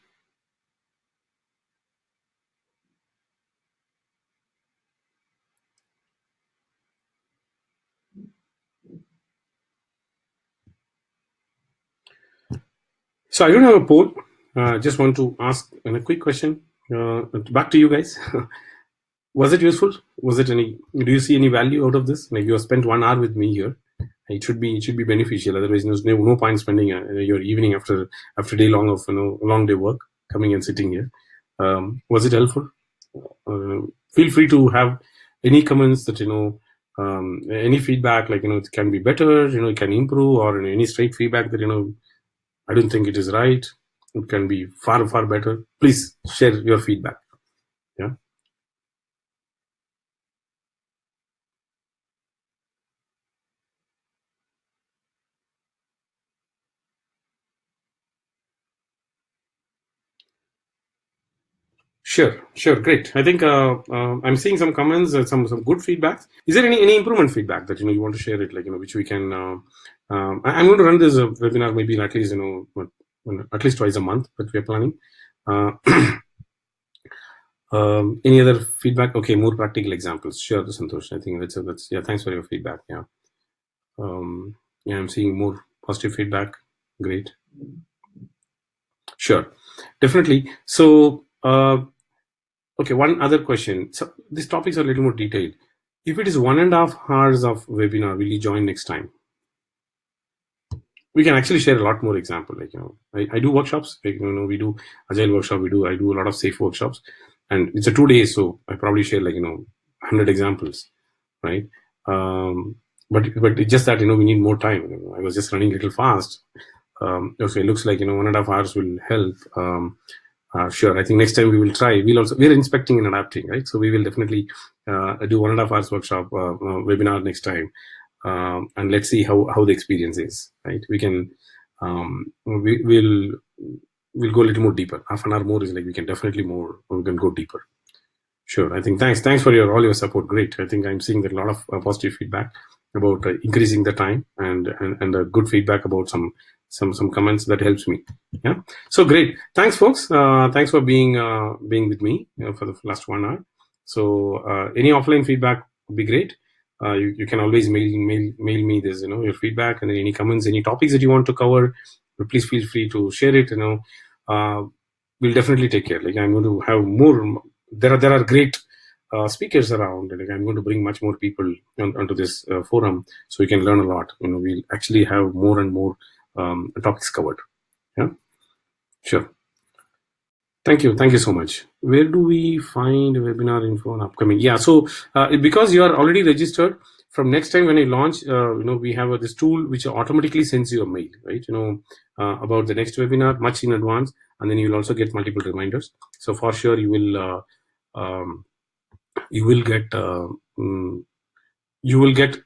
So I don't have a poll. Just want to ask a quick question. Back to you guys. Was it useful? Was it any? Do you see any value out of this? Like you have spent 1 hour with me here. It should be beneficial. Otherwise, there's no point spending your evening after day long of long day work coming and sitting here. Was it helpful? Feel free to have any comments that any feedback, like it can be better, it can improve, or any straight feedback that I don't think it is right. It can be far better. Please share your feedback. Yeah. Sure, great. I think I'm seeing some comments, some good feedbacks. Is there any improvement feedback that you want to share it, which we can? I'm going to run this webinar maybe at least at least twice a month, but we are planning. Any other feedback? Okay, more practical examples. Sure, Santosh. I think that's yeah. Thanks for your feedback. Yeah. Yeah, I'm seeing more positive feedback. Great. Sure, definitely. So. Okay, one other question. So these topics are a little more detailed. If it is 1.5 hours of webinar, will you join next time? We can actually share a lot more example. I do workshops. We do agile workshop. I do a lot of safe workshops, and it's a 2 days. So I probably share 100 examples, right? But it's just that we need more time. I was just running a little fast. Okay, it looks like 1.5 hours will help. Sure. I think next time we will try. We're inspecting and adapting, right? So we will definitely do 1.5 hours workshop webinar next time, and let's see how the experience is, right? We can we'll go a little more deeper. Half an hour more is we can definitely we can go deeper. Sure. I think thanks for all your support. Great. I think I'm seeing that a lot of positive feedback about increasing the time and good feedback about some comments that helps me. Yeah. So great. Thanks, folks. Thanks for being with me for the last 1 hour. So any offline feedback would be great. You can always mail me this, your feedback, and then any comments, any topics that you want to cover. Please feel free to share it. We'll definitely take care. I'm going to have more. There are great speakers around. I'm going to bring much more people onto this forum, so you can learn a lot. We'll actually have more and more topics covered. Yeah, sure. Thank you so much. Where do we find webinar info on upcoming? Yeah, so because you are already registered, from next time when I launch, we have this tool which automatically sends you a mail, right? About the next webinar much in advance, and then you will also get multiple reminders. So for sure you will get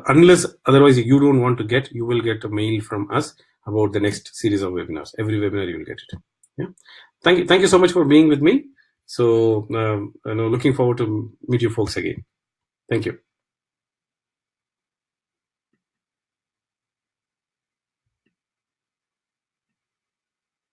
unless otherwise you don't want to get, you will get a mail from us about the next series of webinars. Every webinar you will get it. Yeah. Thank you so much for being with me. So looking forward to meet you folks again. Thank you.